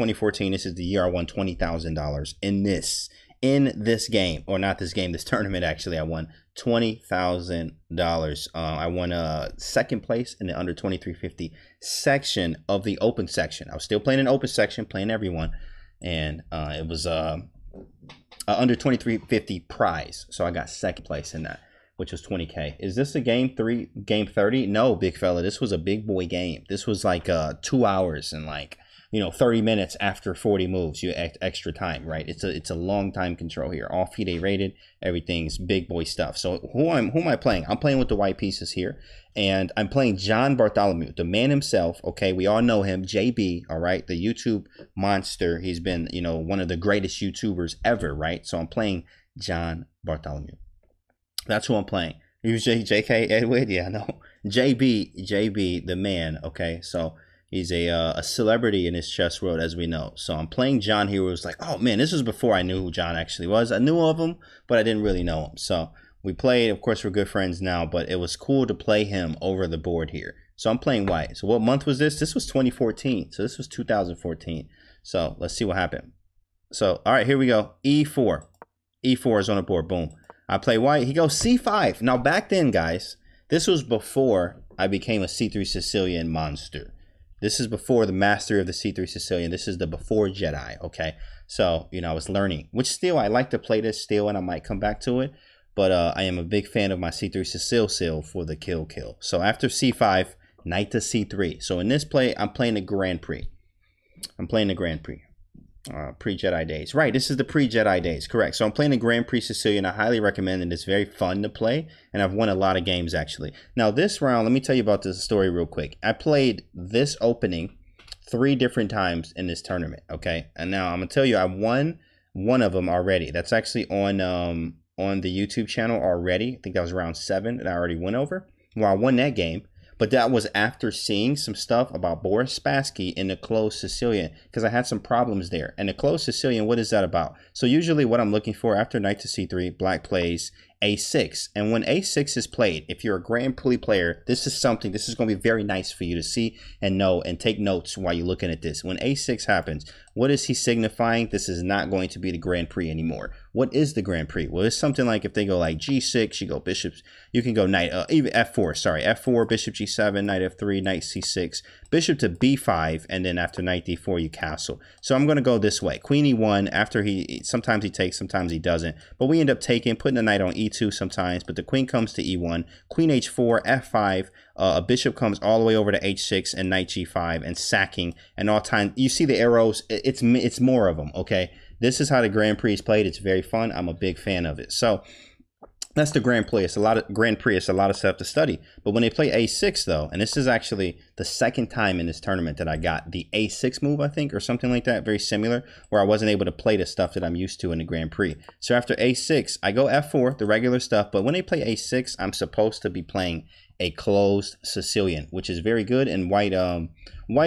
2014. This is the year I won $20,000 in this game, or not this game, this tournament. Actually, I won $20,000. I won second place in the under 2350 section of the open section. I was still playing an open section, playing everyone, and it was under 2350 prize. So I got second place in that, which was 20K. Is this a game 30? No, big fella. This was a big boy game. This was like 2 hours and like, 30 minutes after 40 moves. You extra time, right? It's a long time control here. All FIDE rated. Everything's big boy stuff. So who am I playing? I'm playing with the white pieces here, and I'm playing John Bartholomew, the man himself. Okay, we all know him, JB. All right, the YouTube monster. He's been, one of the greatest YouTubers ever, right? So I'm playing John Bartholomew. That's who I'm playing. You JK Edward? Yeah, no. JB, the man. Okay, so he's a celebrity in his chess world, as we know. So I'm playing John here. It was like, oh man, this was before I knew who John actually was. I knew of him, but I didn't really know him. So we played. Of course, we're good friends now, but it was cool to play him over the board here. So I'm playing white. So what month was this? This was 2014. So this was 2014. So let's see what happened. So, all right, here we go. E4. E4 is on the board. Boom. I play white. He goes C5. Now, back then, guys, this was before I became a C3 Sicilian monster. This is before the mastery of the C3 Sicilian. This is the before Jedi, okay? So, I was learning, which still, I like to play this still, and I might come back to it. But I am a big fan of my C3 Sicil for the kill. So after C5, knight to C3. So in this play, I'm playing the Grand Prix. Pre-Jedi days. Right, this is the pre-Jedi days, correct. So I'm playing the Grand Prix Sicilian. I highly recommend it. It's very fun to play, and I've won a lot of games, actually. Now, this round, let me tell you about this story real quick. I played this opening 3 different times in this tournament, okay? And now I'm going to tell you, I won one of them already. That's actually on the YouTube channel already. I think that was round 7 that I already went over. Well, I won that game. But that was after seeing some stuff about Boris Spassky in the closed Sicilian, because I had some problems there. And the closed Sicilian, what is that about? So usually what I'm looking for after knight to C3, black plays A6. And when A6 is played, if you're a Grand Prix player, this is going to be very nice for you to see and know and take notes while you're looking at this. When A6 happens, what is he signifying? This is not going to be the Grand Prix anymore. What is the Grand Prix? Well, it's something like if they go like G6, you go bishops, you can go knight, even F4, sorry, F4, bishop G7, knight F3, knight C6, bishop to B5, and then after knight D4, you castle. So I'm going to go this way. Queen E1, after sometimes he takes, sometimes he doesn't, but we end up putting the knight on E2 sometimes, but the queen comes to E1, queen H4, F5, a bishop comes all the way over to H6 and knight G5 and sacking, and all time, you see the arrows, it's more of them, okay? This is how the Grand Prix is played. It's very fun. I'm a big fan of it. So that's the Grand Prix. It's a lot of stuff to study. But when they play A6 though, and this is actually the second time in this tournament that I got the A6 move, I think, or something like that, very similar, where I wasn't able to play the stuff that I'm used to in the Grand Prix. So after A6, I go F4, the regular stuff. But when they play A6, I'm supposed to be playing a closed Sicilian, which is very good. And white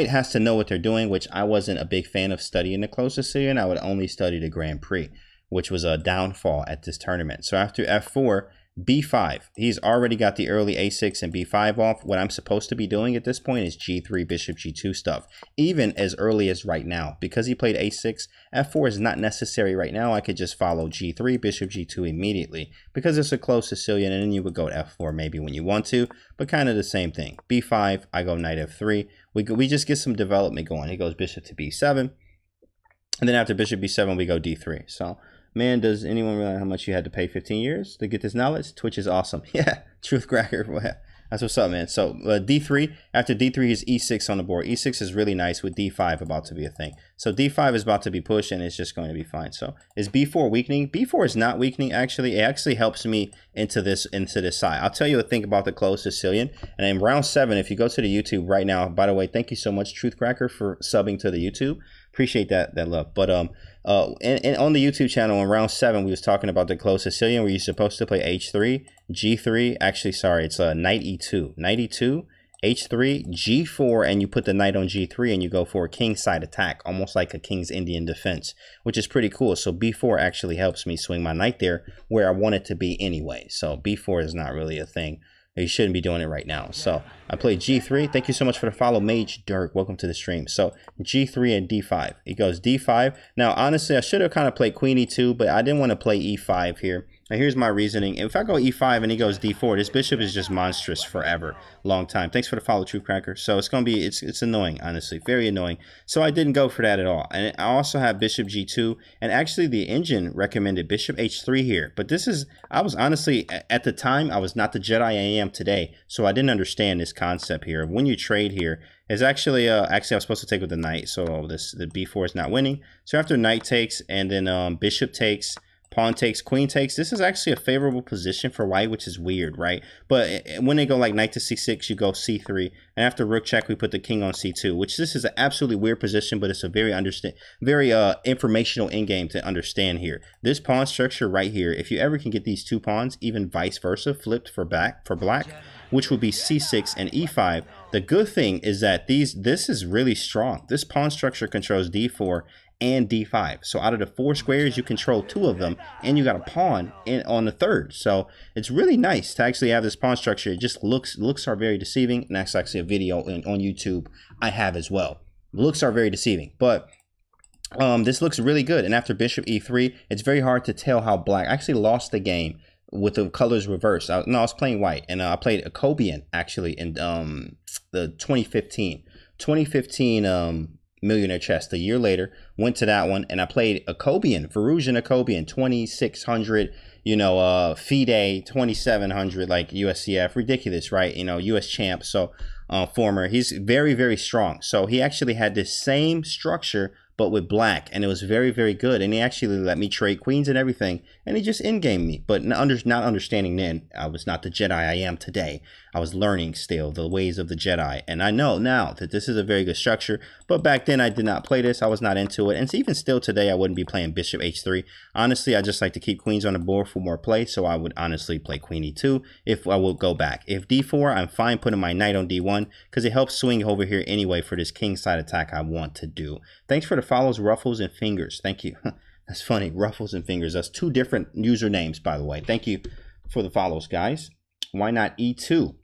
has to know what they're doing, which I wasn't a big fan of studying the closed Sicilian. I would only study the Grand Prix, which was a downfall at this tournament. So after F4, B5, he's already got the early A6 and B5 off. What I'm supposed to be doing at this point is G3, bishop G2 stuff, even as early as right now. Because he played A6, F4 is not necessary right now. I could just follow G3, bishop G2 immediately, because it's a closed Sicilian, and then you would go to F4 maybe when you want to, but kind of the same thing. B5, I go knight F3. We just get some development going. He goes bishop to B7, and then after bishop B7, we go D3. So, man, does anyone realize how much you had to pay 15 years to get this knowledge? Twitch is awesome. Yeah, truth cracker. That's what's up, man. So D3, after D3 is E6 on the board. E6 is really nice with D5 about to be a thing. So D5 is about to be pushed, and it's just going to be fine. So is B4 weakening? B4 is not weakening, actually. It actually helps me into this side. I'll tell you a thing about the closed Sicilian. And in round 7, if you go to the YouTube right now, by the way, thank you so much, Truth Cracker, for subbing to the YouTube. Appreciate that love. But and on the YouTube channel in round 7, we was talking about the closed Sicilian, where you're supposed to play H3, G3. Actually, sorry, it's knight E2, knight E2, H3, G4, and you put the knight on G3, and you go for a king side attack, almost like a King's Indian defense, which is pretty cool. So B4 actually helps me swing my knight there where I want it to be anyway. So B4 is not really a thing. You shouldn't be doing it right now. So I played G3. Thank you so much for the follow, Mage Dirk. Welcome to the stream. So G3 and D5. He goes D5. Now, honestly, I should have kind of played Queen E2, but I didn't want to play E5 here. Now, here's my reasoning. If I go E5 and he goes D4, this bishop is just monstrous forever. Long time. Thanks for the follow, Truth Cracker. So it's going to be, it's annoying, honestly. Very annoying. So I didn't go for that at all. And I also have Bishop G2. And actually, the engine recommended Bishop H3 here. But this is, I was honestly, at the time, I was not the Jedi I am today. So I didn't understand this concept here. When you trade here, is actually, I was supposed to take with the knight. So the B4 is not winning. So after knight takes, and then bishop takes, pawn takes, queen takes. This is actually a favorable position for white, which is weird, right? But when they go like knight to c6, you go c3. And after rook check, we put the king on c2, which this is an absolutely weird position, but it's a very informational endgame to understand here. This pawn structure right here, if you ever can get these two pawns, even vice versa, flipped for black, which would be c6 and e5. The good thing is that this is really strong. This pawn structure controls d4 and d5. So out of the 4 squares, you control 2 of them, and you got a pawn on the third. So it's really nice to actually have this pawn structure. It just looks are very deceiving, and that's actually a video on YouTube I have as well. Looks are very deceiving, but this looks really good. And after bishop e3, it's very hard to tell how black. I actually lost the game with the colors reversed. I was playing white, and I played Acobian actually in the 2015 Millionaire chest. A year later, went to that one, and I played Acobian, Verusian Acobian, 2600, you know, FIDE 2700, like USCF, ridiculous, right? You know, US champ, so former. He's very, very strong. So he actually had this same structure, but with black, and it was very, very good. And he actually let me trade queens and everything, and he just in-gamed me. But not understanding then, I was not the Jedi I am today. I was learning still the ways of the Jedi, and I know now that this is a very good structure. But back then, I did not play this. I was not into it, and even still today, I wouldn't be playing Bishop H3. Honestly, I just like to keep queens on the board for more play, so I would honestly play Queen E2 if I would go back. If D4, I'm fine putting my knight on D1 because it helps swing over here anyway for this king side attack I want to do. Thanks for the follows, Ruffles and Fingers. Thank you. That's funny, Ruffles and Fingers. That's 2 different usernames, by the way. Thank you for the follows, guys. Why not E2?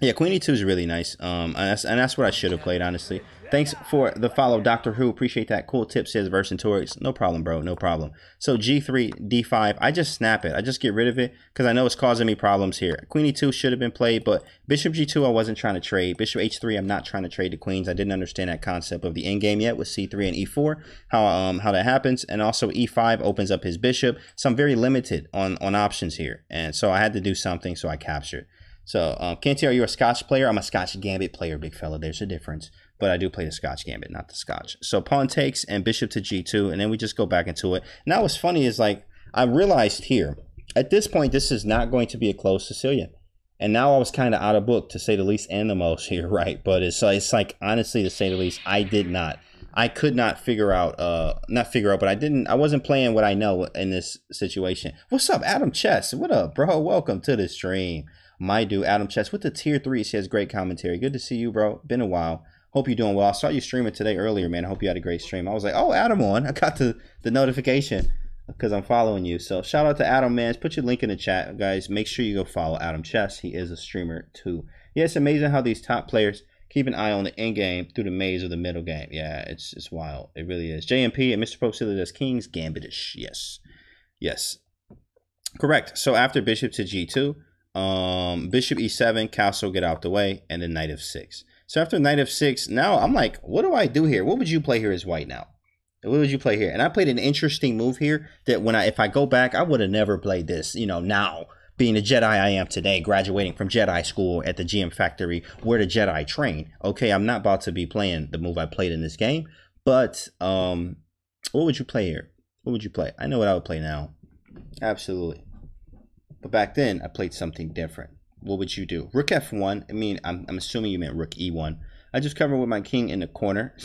Yeah, Queen E2 is really nice. And that's what I should have played, honestly. Thanks for the follow, Doctor Who. Appreciate that. Cool tip, says Vercingetorix. No problem, bro. No problem. So G3, D5. I just snap it. I just get rid of it because I know it's causing me problems here. Queen E2 should have been played, but Bishop G2 I wasn't trying to trade. Bishop H3 I'm not trying to trade the queens. I didn't understand that concept of the endgame yet with C3 and E4, how that happens. And also E5 opens up his bishop. So I'm very limited on options here. And so I had to do something, so I captured. So, Canty, are you a Scotch player? I'm a Scotch Gambit player, big fella. There's a difference. But I do play the Scotch Gambit, not the Scotch. So, pawn takes and bishop to G2, and then we just go back into it. Now, what's funny is, like, I realized here, at this point, this is not going to be a closed Sicilian. And now I was kind of out of book, to say the least, and the most here, right? But it's like, honestly, to say the least, I could not figure out, but I wasn't playing what I know in this situation. What's up, Adam Chess? What up, bro? Welcome to the stream. My dude, Adam Chess, with the tier 3, says great commentary. Good to see you, bro. Been a while. Hope you're doing well. I saw you streaming today earlier, man. I hope you had a great stream. I was like, oh, Adam on. I got the notification because I'm following you. So shout out to Adam, man. Put your link in the chat, guys. Make sure you go follow Adam Chess. He is a streamer too. Yeah, it's amazing how these top players keep an eye on the end game through the maze of the middle game. Yeah, it's wild. It really is. JMP and Mr. Pope Silly does Kings Gambitish. Yes. Yes. Correct. So after bishop to G2, bishop E7, castle, get out the way, and then knight F6. So after knight F6, now I'm like, what do I do here? What would you play here as white now? What would you play here? And I played an interesting move here that if I go back, I would have never played this, you know, now being the Jedi I am today, graduating from Jedi school at the GM factory where the Jedi train. Okay, I'm not about to be playing the move I played in this game, but what would you play here? What would you play? I know what I would play now. Absolutely. But back then, I played something different. What would you do? Rook F1. I mean, I'm assuming you meant Rook E1. I just cover with my king in the corner.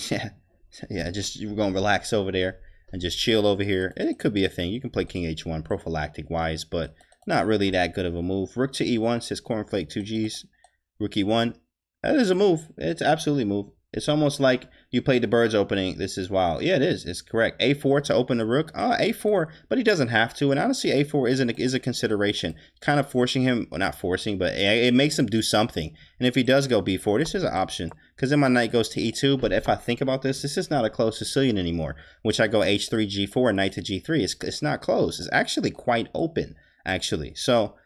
Yeah, just you're going to relax over there and just chill over here. And it could be a thing. You can play King H1 prophylactic-wise, but not really that good of a move. Rook to E1 says Cornflake 2Gs. Rook E1. That is a move. It's absolutely a move. It's almost like you played the bird's opening. This is wild. Yeah, it is. It's correct. A4 to open the rook. A4, but he doesn't have to. And honestly, A4 is a consideration. Kind of forcing him, well, not forcing, but it makes him do something. And if he does go B4, this is an option. Because then my knight goes to E2. But if I think about this, this is not a closed Sicilian anymore. Which I go H3, G4, and knight to G3. It's not closed. It's actually quite open, actually. So,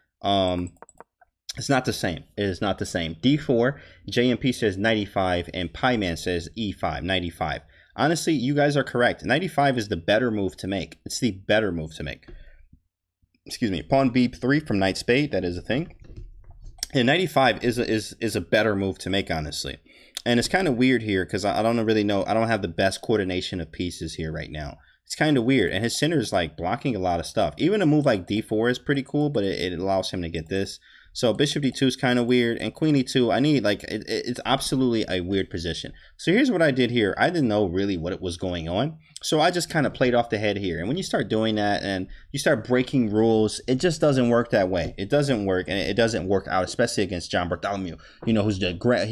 it's not the same. It is not the same. D4, JMP says 95, and Pieman says E5, 95. Honestly, you guys are correct. 95 is the better move to make. It's the better move to make. Excuse me. Pawn B3 from knight spade. That is a thing. And 95 is a better move to make, honestly. And it's kind of weird here because I don't really know. I don't have the best coordination of pieces here right now. It's kind of weird. And his center is like blocking a lot of stuff. Even a move like D4 is pretty cool, but it allows him to get this. So bishop D2 is kind of weird, and queen E2, I need, like, it's absolutely a weird position. So here's what I did here. I didn't know really what was going on, so I just kind of played off the head here. And when you start doing that and you start breaking rules, it just doesn't work that way. It doesn't work, and it doesn't work out, especially against John Bartholomew. You know, he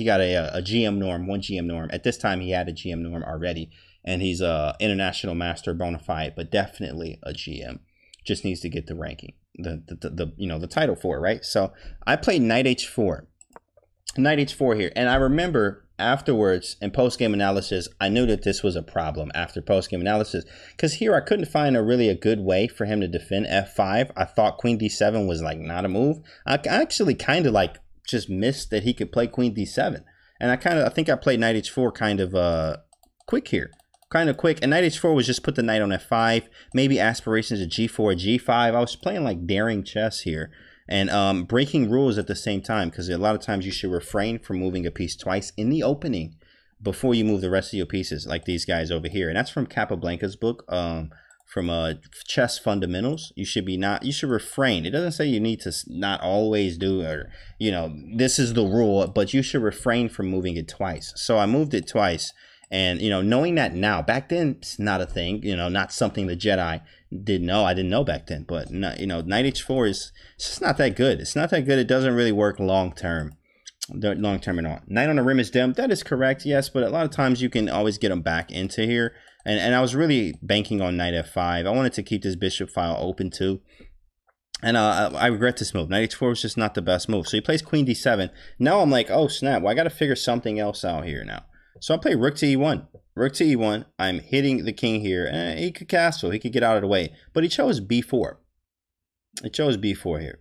got a GM norm, 1 GM norm. At this time, he had a GM norm already, and he's a international master bona fide, but definitely a GM. Just needs to get the ranking, the title for it, right? So I played knight h4 here, and I remember afterwards in post-game analysis, I knew that this was a problem after post-game analysis, because here I couldn't find a good way for him to defend f5. I thought queen d7 was like not a move. I actually kind of like just missed that he could play queen d7, and I think I played knight h4 kind of quick here. Kind of quick, and knight h4 was just put the knight on f5, maybe aspirations of g4, g5. I was playing like daring chess here, and breaking rules at the same time, because a lot of times you should refrain from moving a piece twice in the opening before you move the rest of your pieces, like these guys over here. And that's from Capablanca's book, from Chess Fundamentals. You should refrain. It doesn't say you need to not always do, or, you know, this is the rule, but you should refrain from moving it twice. So I moved it twice. And, you know, knowing that now, back then, it's not a thing, you know, not something the Jedi didn't know. I didn't know back then, but, you know, knight h4 is just not that good. It's not that good. It doesn't really work long term at all. Knight on the rim is dim. That is correct, yes, but a lot of times you can always get them back into here. And I was really banking on knight f5. I wanted to keep this bishop file open too. And I regret this move. Knight h4 was just not the best move. So he plays queen d7. Now I'm like, oh, snap. Well, I got to figure something else out here now. So I play rook to e1. Rook to e1. I'm hitting the king here. And he could castle. He could get out of the way. But he chose b4. He chose b4 here.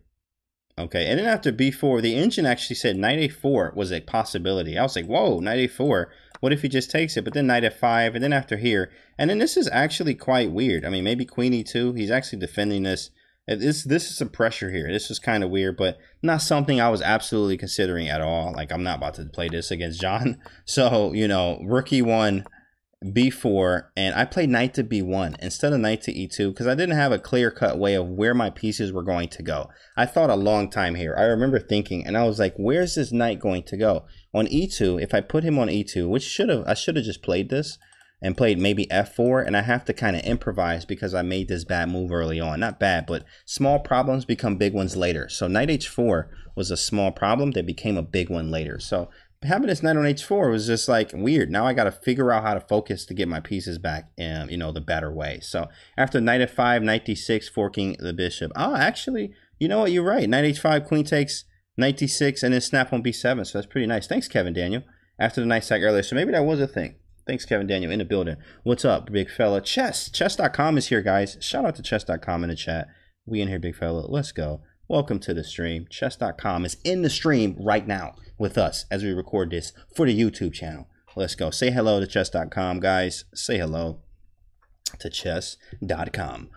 Okay. And then after b4, the engine actually said knight a4 was a possibility. I was like, whoa, knight a4. What if he just takes it? But then knight f5. And then after here. And then this is actually quite weird. I mean, maybe queen e2. He's actually defending this. This is some pressure here. This is kind of weird, but not something I was absolutely considering at all. Like, I'm not about to play this against John. So, you know, rook e1, b4, and I played knight to b1 instead of knight to e2 because I didn't have a clear-cut way of where my pieces were going to go. I thought a long time here. I remember thinking, and I was like, where's this knight going to go? On e2, if I put him on e2, which I should have just played this, and played maybe f4, and I have to kind of improvise because I made this bad move early on. Not bad, but small problems become big ones later. So knight h4 was a small problem that became a big one later. So having this knight on h4 was just like weird. Now I got to figure out how to focus to get my pieces back in, you know, the better way. So after knight f5, knight d6, forking the bishop. Oh, actually, you know what? You're right. Knight h5, queen takes, knight d6, and then snap on b7. So that's pretty nice. Thanks, Kevin Daniel. After the knight sack earlier. So maybe that was a thing. Thanks, Kevin Daniel, in the building. What's up, big fella? Chess.com is here, guys. Shout out to chess.com in the chat. We in here, big fella. Let's go. Welcome to the stream. Chess.com is in the stream right now with us as we record this for the YouTube channel. Let's go. Say hello to chess.com, guys. Say hello to chess.com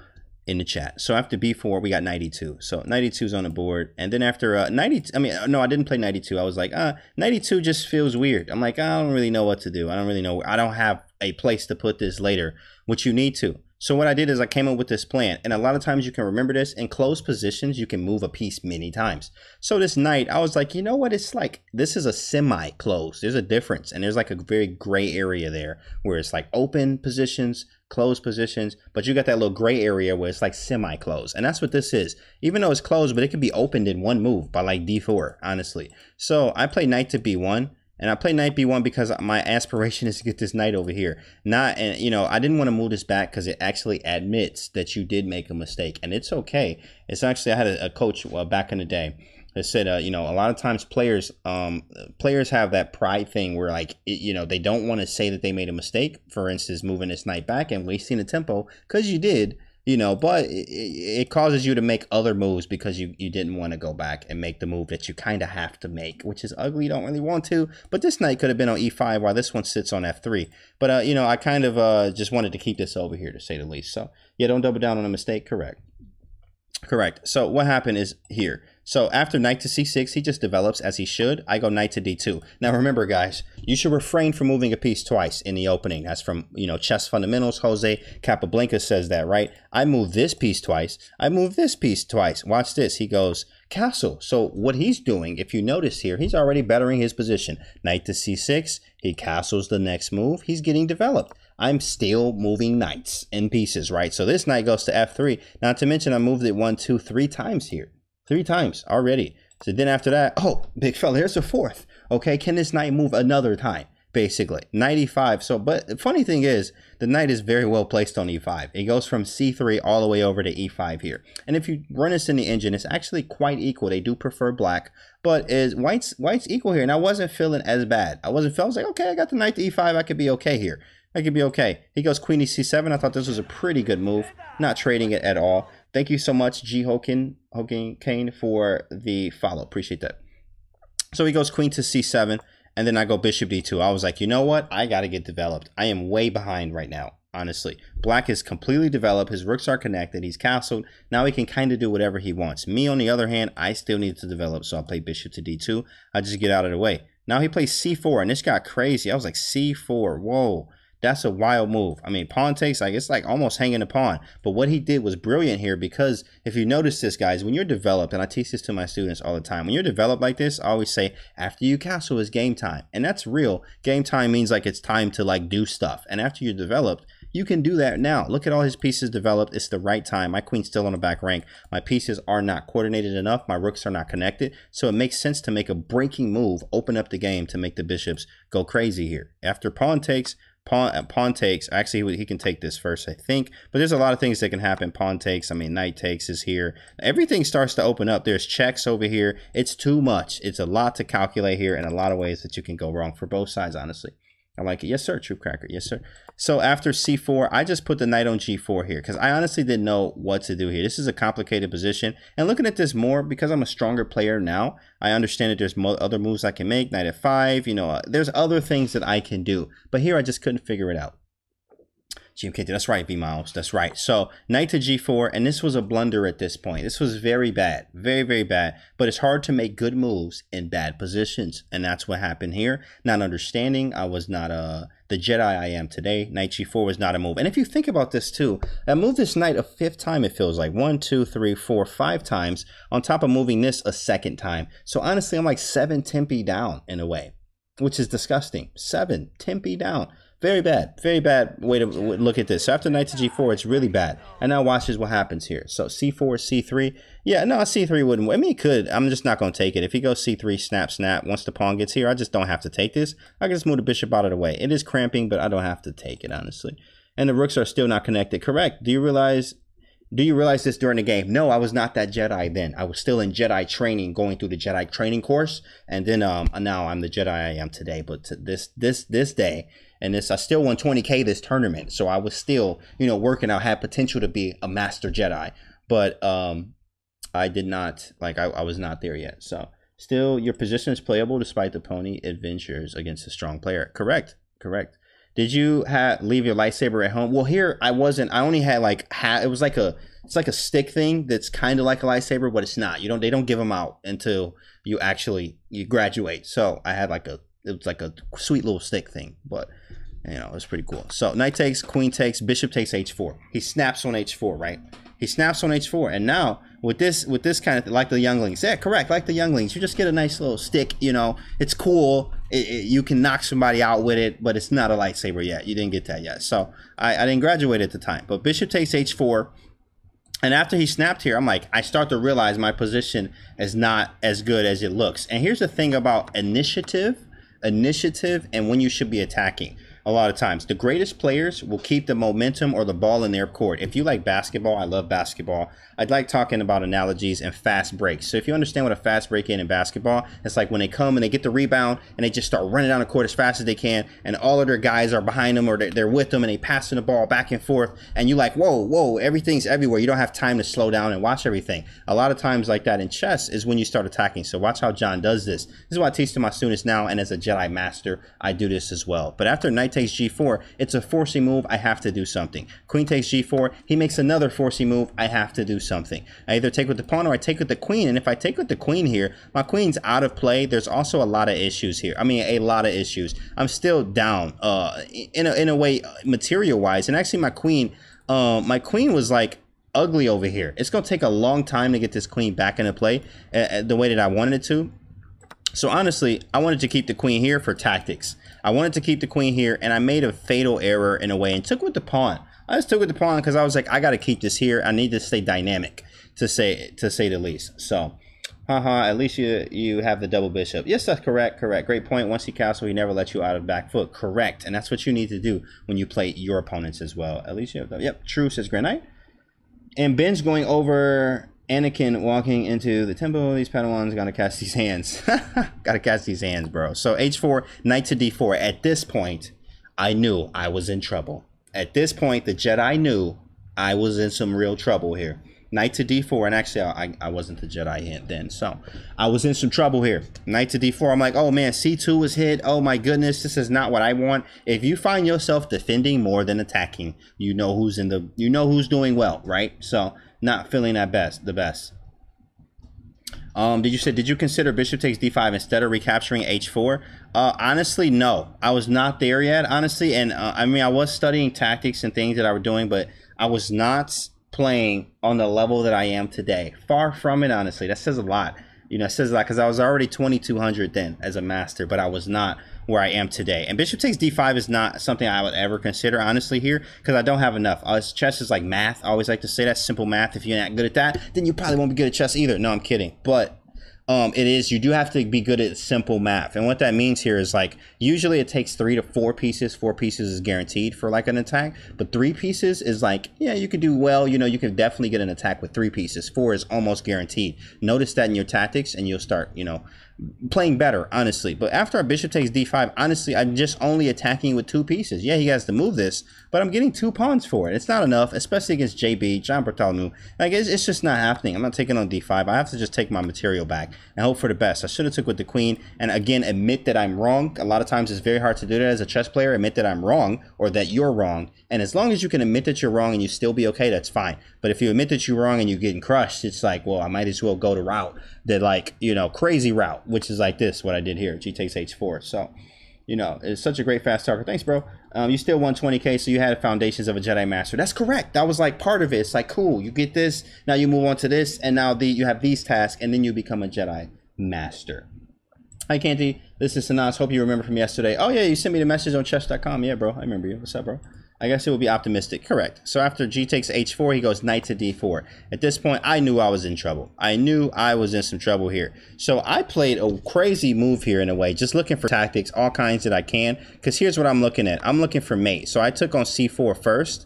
in the chat. So after b4, we got knight e2. So knight e2 is on the board. And then after knight e2, I mean, no, I didn't play knight e2. I was like, knight e2 just feels weird. I'm like, I don't really know what to do. I don't really know. I don't have a place to put this later, which you need to. So what I did is I came up with this plan. And a lot of times you can remember this. In closed positions, you can move a piece many times. So this knight, I was like, you know what? It's like, this is a semi-closed. There's a difference. And there's like a very gray area there where it's like open positions, closed positions, but you got that little gray area where it's like semi-closed. And that's what this is. Even though it's closed, but it can be opened in one move by like d4, honestly. So I play knight to b1. And I play knight b1 because my aspiration is to get this knight over here. And you know, I didn't want to move this back because it actually admits that you did make a mistake, and it's okay. It's actually, I had a coach back in the day that said, you know, a lot of times players have that pride thing where, like, you know, they don't want to say that they made a mistake. For instance, moving this knight back and wasting the tempo, because you did. You know, but it causes you to make other moves because you didn't want to go back and make the move that you kind of have to make, which is ugly. You don't really want to. But this knight could have been on e5 while this one sits on f3. But, you know, I kind of just wanted to keep this over here, to say the least. So, yeah, don't double down on a mistake. Correct. Correct. So what happened is here. So after knight to c6, he just develops as he should. I go knight to d2. Now remember, guys, you should refrain from moving a piece twice in the opening. That's from, you know, Chess Fundamentals. Jose Capablanca says that, right? I move this piece twice. I move this piece twice. Watch this. He goes castle. So what he's doing, if you notice here, he's already bettering his position. Knight to c6. He castles the next move. He's getting developed. I'm still moving knights in pieces, right? So this knight goes to f3. Not to mention I moved it 1, 2, 3 times here. 3 times already. So then after that, oh, big fella, here's a fourth. Okay, can this knight move another time? Basically, knight e5. So, but the funny thing is, the knight is very well placed on e5. It goes from c3 all the way over to e5 here. And if you run this in the engine, it's actually quite equal. They do prefer black, but is white's equal here. And I wasn't feeling as bad. I was like, okay, I got the knight to e5. I could be okay here. I could be okay. He goes queen to c7. I thought this was a pretty good move. Not trading it at all. Thank you so much, G. Kane, for the follow. Appreciate that. So he goes queen to c7, and then I go bishop d2. I was like, you know what? I got to get developed. I am way behind right now, honestly. Black is completely developed. His rooks are connected. He's castled. Now he can kind of do whatever he wants. Me, on the other hand, I still need to develop, so I'll play bishop to d2. I just get out of the way. Now he plays c4, and this got crazy. I was like, c4. Whoa. That's a wild move. I mean, pawn takes, like, it's like almost hanging a pawn. But what he did was brilliant here, because if you notice this, guys, when you're developed, and I teach this to my students all the time, when you're developed like this, I always say, after you castle is game time. And that's real. Game time means like it's time to like do stuff. And after you're developed, you can do that now. Look at all his pieces developed. It's the right time. My queen's still on the back rank. My pieces are not coordinated enough. My rooks are not connected. So it makes sense to make a breaking move, open up the game to make the bishops go crazy here. After pawn takes, pawn takes. Actually, he can take this first, I think. But there's a lot of things that can happen. Pawn takes. I mean, knight takes is here. Everything starts to open up. There's checks over here. It's too much. It's a lot to calculate here, and a lot of ways that you can go wrong for both sides, honestly. I like it. Yes, sir. True Cracker. Yes, sir. So after c4, I just put the knight on g4 here because I honestly didn't know what to do here. This is a complicated position. And looking at this more, because I'm a stronger player now, I understand that there's other moves I can make. Knight f5. You know, there's other things that I can do. But here I just couldn't figure it out. Canty, that's right, B Miles. That's right. So knight to g4, and this was a blunder at this point. This was very bad, very, very bad. But it's hard to make good moves in bad positions, and that's what happened here. Not understanding, I was not the Jedi I am today. Knight g4 was not a move. And if you think about this too, I moved this knight a 5th time. It feels like 1, 2, 3, 4, 5 times on top of moving this a 2nd time. So honestly, I'm like 7 tempi down in a way, which is disgusting. 7 tempi down. Very bad way to look at this. So after knight to g4, it's really bad. And now watch what happens here. So c4, c3. Yeah, no, c3 wouldn't. I mean, it could. I'm just not going to take it. If he goes c3, snap, snap. Once the pawn gets here, I just don't have to take this. I can just move the bishop out of the way. It is cramping, but I don't have to take it, honestly. And the rooks are still not connected. Correct. Do you realize this during the game? No, I was not that Jedi then. I was still in Jedi training, going through the Jedi training course. And then now I'm the Jedi I am today. But to this day, and I still won 20K this tournament. So I was still, you know, working out, had potential to be a master Jedi. But I did not, like, I was not there yet. So still, your position is playable despite the pony adventures against a strong player. Correct. Did you leave your lightsaber at home? Well, here I wasn't. I only had like it was like it's like a stick thing that's kind of like a lightsaber, but it's not. They don't give them out until you graduate. So I had it was like a sweet little stick thing, but you know, it was pretty cool. So knight takes, queen takes, bishop takes h4. He snaps on h4, right? He snaps on h4, and now with this kind of like the younglings, yeah, correct, like the younglings, you just get a nice little stick. You know, it's cool. You can knock somebody out with it, but it's not a lightsaber yet. You didn't get that yet. So I didn't graduate at the time. But bishop takes h4, and after he snapped here, I'm like, I start to realize my position is not as good as it looks. And here's the thing about initiative. initiative and when you should be attacking. A lot of times the greatest players will keep the momentum or the ball in their court. If you like basketball, I love basketball. I'd like talking about analogies and fast breaks. So if you understand what a fast break in basketball, it's like when they come and they get the rebound and they just start running down the court as fast as they can, and all of their guys are behind them or they're with them and they passing the ball back and forth, and you like, whoa, everything's everywhere. You don't have time to slow down and watch everything. A lot of times like that in chess is when you start attacking. So watch how John does this. This is what I teach to my students now, and as a Jedi Master, I do this as well. But after knight takes g4, it's a forcing move. I have to do something. Queen takes g4. He makes another forcing move. I have to do something. I either take with the pawn or I take with the queen. And if I take with the queen here, my queen's out of play. There's also a lot of issues here. I mean, a lot of issues. I'm still down in a way material wise. And actually my queen was like ugly over here. It's going to take a long time to get this queen back into play the way that I wanted it to. So honestly, I wanted to keep the queen here for tactics. I wanted to keep the queen here, and I made a fatal error in a way and took with the pawn. I just took with the pawn because I was like, I got to keep this here. I need to stay dynamic, to say the least. So, at least you have the double bishop. Yes, that's correct. Great point. Once he castle, he never lets you out of back foot. Correct, and that's what you need to do when you play your opponents as well. At least you have that. Yep, true, says Granite. And Ben's going over Anakin walking into the temple. These Padawans gotta cast these hands. Gotta cast these hands, bro. So h4, knight to d4. At this point, I knew I was in trouble. At this point, the Jedi knew I was in some real trouble here. Knight to d4, and actually, I wasn't the Jedi then, so I was in some trouble here. Knight to d4. I'm like, oh man, c2 was hit. Oh my goodness, this is not what I want. If you find yourself defending more than attacking, you know who's doing well, right? So not feeling the best. Did you consider bishop takes d5 instead of recapturing h4? Honestly, no. I was not there yet, honestly. And I mean, I was studying tactics and things that I was doing, but I was not playing on the level that I am today. Far from it, honestly. That says a lot. You know, it says a lot because I was already 2200 then as a master, but I was not where I am today. And bishop takes d5 is not something I would ever consider, honestly, here, because I don't have enough. Chess is like math. I always like to say that's simple math. If you're not good at that, then you probably won't be good at chess either. No, I'm kidding. But it is, you do have to be good at simple math. And what that means here is like, usually it takes 3 to 4 pieces. 4 pieces is guaranteed for like an attack, but 3 pieces is like, yeah, you could do well. You know, you can definitely get an attack with 3 pieces. 4 is almost guaranteed. Notice that in your tactics and you'll start, you know, playing better, honestly. But after our bishop takes d5, honestly, I'm just only attacking with 2 pieces. Yeah, he has to move this, but I'm getting 2 pawns for it. It's not enough, especially against JB, John Bartholomew. Like, it's just not happening. I'm not taking on d5. I have to just take my material back and hope for the best. I should have took with the queen, and again, admit that I'm wrong. A lot of times it's very hard to do that as a chess player, admit that I'm wrong or that you're wrong. And as long as you can admit that you're wrong and you still be okay, that's fine. But if you admit that you're wrong and you're getting crushed, it's like, well, I might as well go the route, the like, you know, crazy route, which is like this, what I did here, g takes h4. So, you know, it's such a great fast talker. Thanks, bro. You still won 20K, so you had foundations of a Jedi Master. That's correct. That was like part of it. It's like, cool, you get this, now you move on to this, and now you have these tasks, and then you become a Jedi Master. Hi, Canty. This is Sanas. Hope you remember from yesterday. Oh, yeah, you sent me the message on chess.com. Yeah, bro, I remember you. What's up, bro? I guess it would be optimistic. Correct. So after g takes h4, he goes knight to d4. At this point, I knew I was in trouble. I knew I was in some trouble here. So I played a crazy move here in a way, just looking for tactics, all kinds that I can. Because here's what I'm looking at. I'm looking for mate. So I took on c4 first.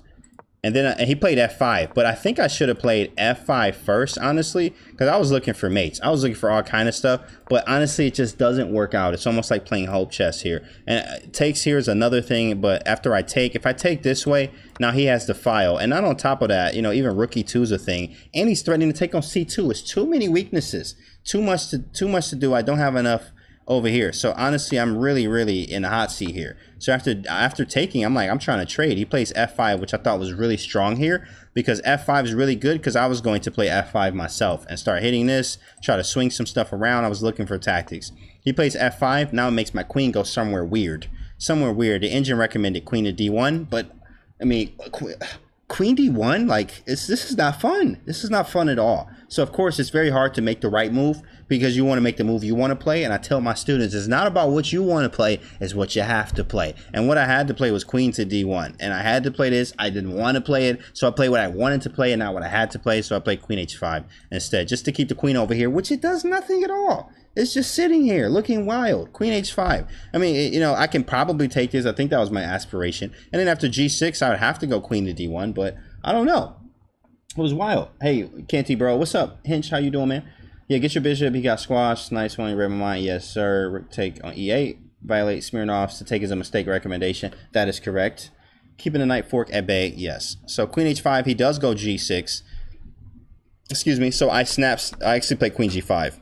And then he played f5, but I think I should have played f5 first, honestly, because I was looking for mates. I was looking for all kind of stuff, but honestly, it just doesn't work out. It's almost like playing hope chess here. And takes here is another thing, but after I take, if I take this way, now he has the file. And not on top of that, you know, even rookie 2 is a thing. And he's threatening to take on c2. It's too many weaknesses, too much to do. I don't have enough over here. So honestly, I'm really in the hot seat here. So after taking, I'm like, I'm trying to trade. He plays f5, which I thought was really strong here, because f5 is really good, because I was going to play f5 myself and start hitting this, try to swing some stuff around. I was looking for tactics. He plays f5. Now it makes my queen go somewhere weird. The engine recommended queen to d1, but I mean, queen d1, like, this is not fun. This is not fun at all. So of course it's very hard to make the right move, because you want to make the move you want to play. And I tell my students, it's not about what you want to play, it's what you have to play. And what I had to play was queen to d1, and I had to play this. I didn't want to play it, so I played what I wanted to play and not what I had to play. So I played queen h5 instead, just to keep the queen over here, which it does nothing at all. It's just sitting here looking wild. Queen h5. I mean, you know, I can probably take this. I think that was my aspiration. And then after g6, I would have to go queen to d1, but I don't know. It was wild. Hey, Canty, bro. What's up? Hinch, how you doing, man? Yeah, get your bishop. He got squashed. Nice one. You read my mind. Yes, sir. Rook take on e8. Violate Smirnov's to take as a mistake recommendation. That is correct. Keeping the knight fork at bay. Yes. So queen h5. He does go g6. Excuse me. So I actually played queen g5.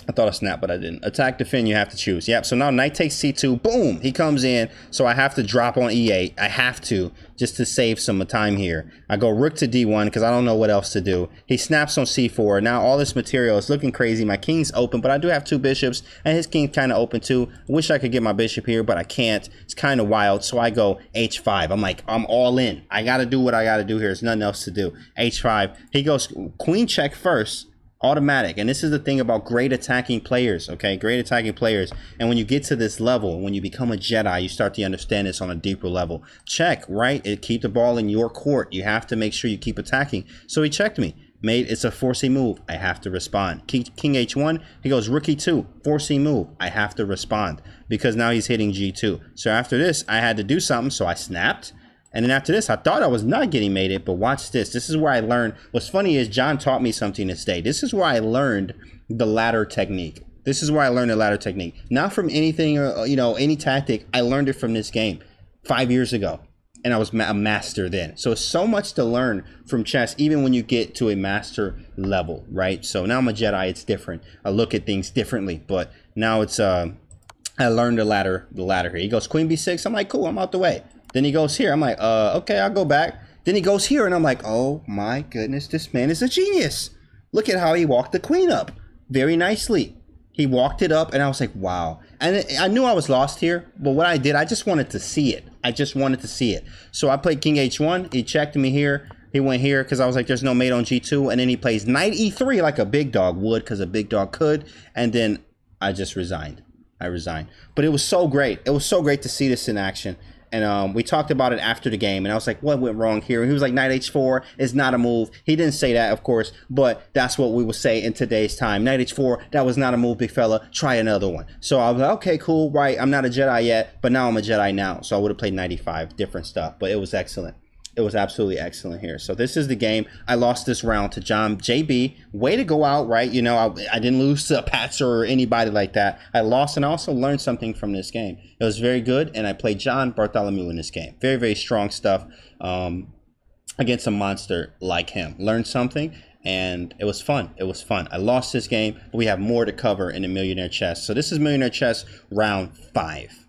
I thought I snapped, but I didn't. Attack, defend, you have to choose. Yep, so now knight takes c2. Boom! He comes in, so I have to drop on e8. I have to, just to save some time here. I go rook to d1 because I don't know what else to do. He snaps on c4. Now all this material is looking crazy. My king's open, but I do have two bishops, and his king's kind of open too. Wish I could get my bishop here, but I can't. It's kind of wild, so I go h5. I'm like, I'm all in. I got to do what I got to do here. There's nothing else to do. h5. He goes queen check first. Automatic. And this is the thing about great attacking players, okay? Great attacking players. And when you get to this level, when you become a Jedi, you start to understand this on a deeper level. Check, right? Keep the ball in your court. You have to make sure you keep attacking. So he checked me. It's a 4C move. I have to respond. King h1. He goes rook e2. 4C move. I have to respond because now he's hitting g2. So after this, I had to do something. So I snapped. And then after this, I thought I was not getting mated, but watch this. This is where I learned. What's funny is John taught me something this day. This is where I learned the ladder technique. This is where I learned the ladder technique. Not from anything or, you know, any tactic. I learned it from this game 5 years ago. And I was a master then. So it's so much to learn from chess, even when you get to a master level, right? So now I'm a Jedi. It's different. I look at things differently. But now it's, I learned the ladder here. He goes queen b6. I'm like, cool, I'm out the way. Then he goes here. I'm like, okay, I'll go back. Then he goes here, and I'm like, oh my goodness, this man is a genius. Look at how he walked the queen up very nicely. He walked it up, and I was like, wow. And I knew I was lost here, but what I did, I just wanted to see it. I just wanted to see it. So I played king h1. He checked me here. He went here because I was like, there's no mate on g2. And then he plays knight e3 like a big dog would because a big dog could. And then I just resigned. I resigned. But it was so great. It was so great to see this in action. And we talked about it after the game, and I was like, what went wrong here? And he was like, knight h4 is not a move. He didn't say that, of course, but that's what we will say in today's time. Knight h4, that was not a move, big fella. Try another one. So I was like, okay, cool, right. I'm not a Jedi yet, but now I'm a Jedi now. So I would have played knight e5, different stuff, but it was excellent. It was absolutely excellent here. So this is the game. I lost this round to John JB. Way to go out, right? You know, I didn't lose to Patzer or anybody like that. I lost, and I also learned something from this game. It was very good, and I played John Bartholomew in this game. Very, very strong stuff against a monster like him. Learned something, and it was fun. It was fun. I lost this game, but we have more to cover in the Millionaire Chess. So this is Millionaire Chess round 5.